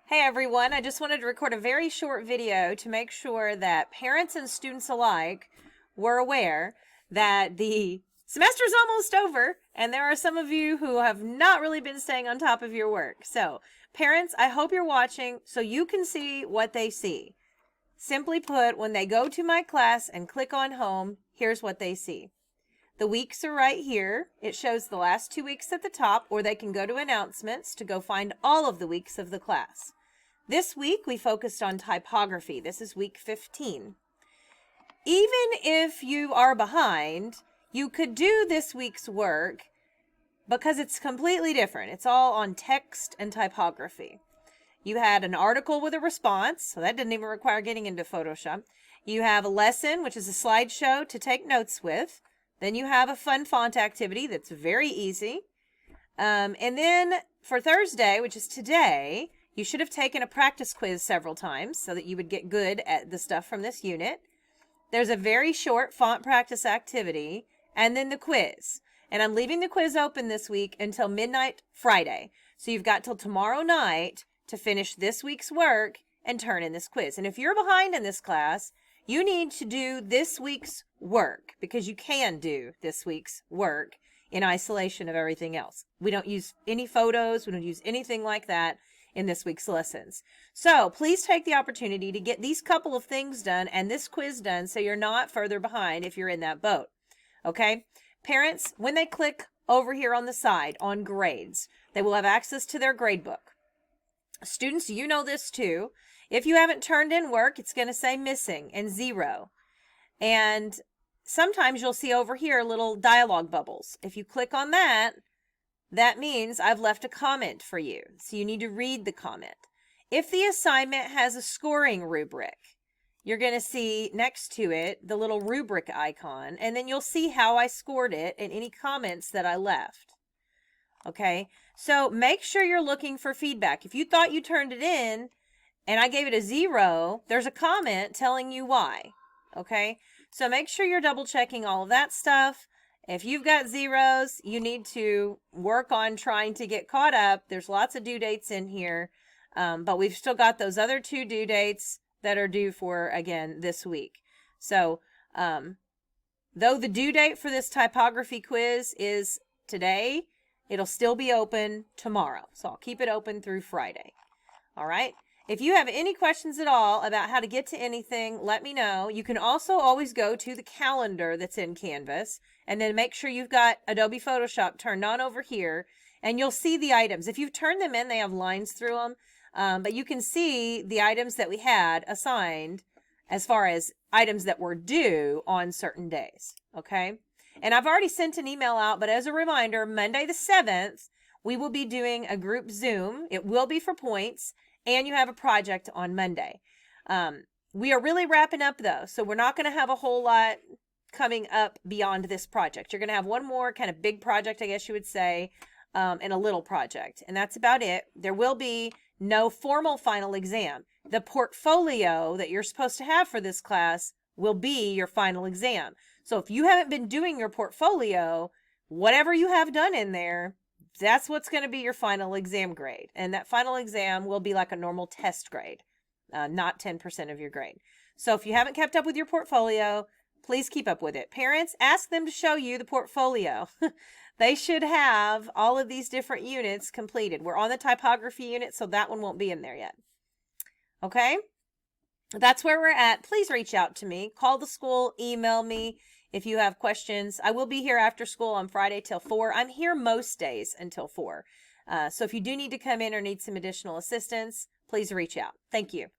Hey everyone, I just wanted to record a very short video to make sure that parents and students alike were aware that the semester's almost over and there are some of you who have not really been staying on top of your work. So, parents, I hope you're watching so you can see what they see. Simply put, when they go to my class and click on home, here's what they see. The weeks are right here. It shows the last 2 weeks at the top, or they can go to announcements to go find all of the weeks of the class. This week, we focused on typography. This is week 15. Even if you are behind, you could do this week's work because it's completely different. It's all on text and typography. You had an article with a response, so that didn't even require getting into Photoshop. You have a lesson, which is a slideshow to take notes with. Then you have a fun font activity that's very easy. And then for Thursday, which is today, you should have taken a practice quiz several times so that you would get good at the stuff from this unit. There's a very short font practice activity and then the quiz. And I'm leaving the quiz open this week until midnight Friday. So you've got till tomorrow night to finish this week's work and turn in this quiz. And if you're behind in this class, you need to do this week's work because you can do this week's work in isolation of everything else. We don't use any photos. We don't use anything like that in this week's lessons. So please take the opportunity to get these couple of things done and this quiz done so you're not further behind if you're in that boat. Okay? Parents, when they click over here on the side on grades, they will have access to their grade book. Students, you know this too. If you haven't turned in work, it's going to say missing and 0. And sometimes you'll see over here little dialogue bubbles. If you click on that, that means I've left a comment for you. So you need to read the comment. If the assignment has a scoring rubric, you're going to see next to it the little rubric icon, and then you'll see how I scored it and any comments that I left. Okay, so make sure you're looking for feedback. If you thought you turned it in and I gave it a 0, there's a comment telling you why. Okay, so make sure you're double checking all of that stuff. If you've got 0s, you need to work on trying to get caught up. There's lots of due dates in here, but we've still got those other 2 due dates that are due for, again, this week. So, though the due date for this typography quiz is today, it'll still be open tomorrow. So I'll keep it open through Friday. All right? If you have any questions at all about how to get to anything, let me know. You can also always go to the calendar that's in Canvas and then make sure you've got Adobe Photoshop turned on over here and you'll see the items. If you've turned them in, they have lines through them, but you can see the items that we had assigned as far as items that were due on certain days, okay? And I've already sent an email out, but as a reminder, Monday the 7th, we will be doing a group Zoom. It will be for points. And you have a project on Monday. We are really wrapping up though, so we're not going to have a whole lot coming up beyond this project. You're going to have one more kind of big project, I guess you would say, and a little project, and that's about it. There will be no formal final exam. The portfolio that you're supposed to have for this class will be your final exam. So if you haven't been doing your portfolio, whatever you have done in there, that's what's going to be your final exam grade. And that final exam will be like a normal test grade, not 10% of your grade. So if you haven't kept up with your portfolio, please keep up with it. Parents, ask them to show you the portfolio. They should have all of these different units completed. We're on the typography unit, so that one won't be in there yet. Okay? That's where we're at. Please reach out to me. Call the school, email me. If you have questions, I will be here after school on Friday till 4. I'm here most days until 4. So if you do need to come in or need some additional assistance, please reach out. Thank you.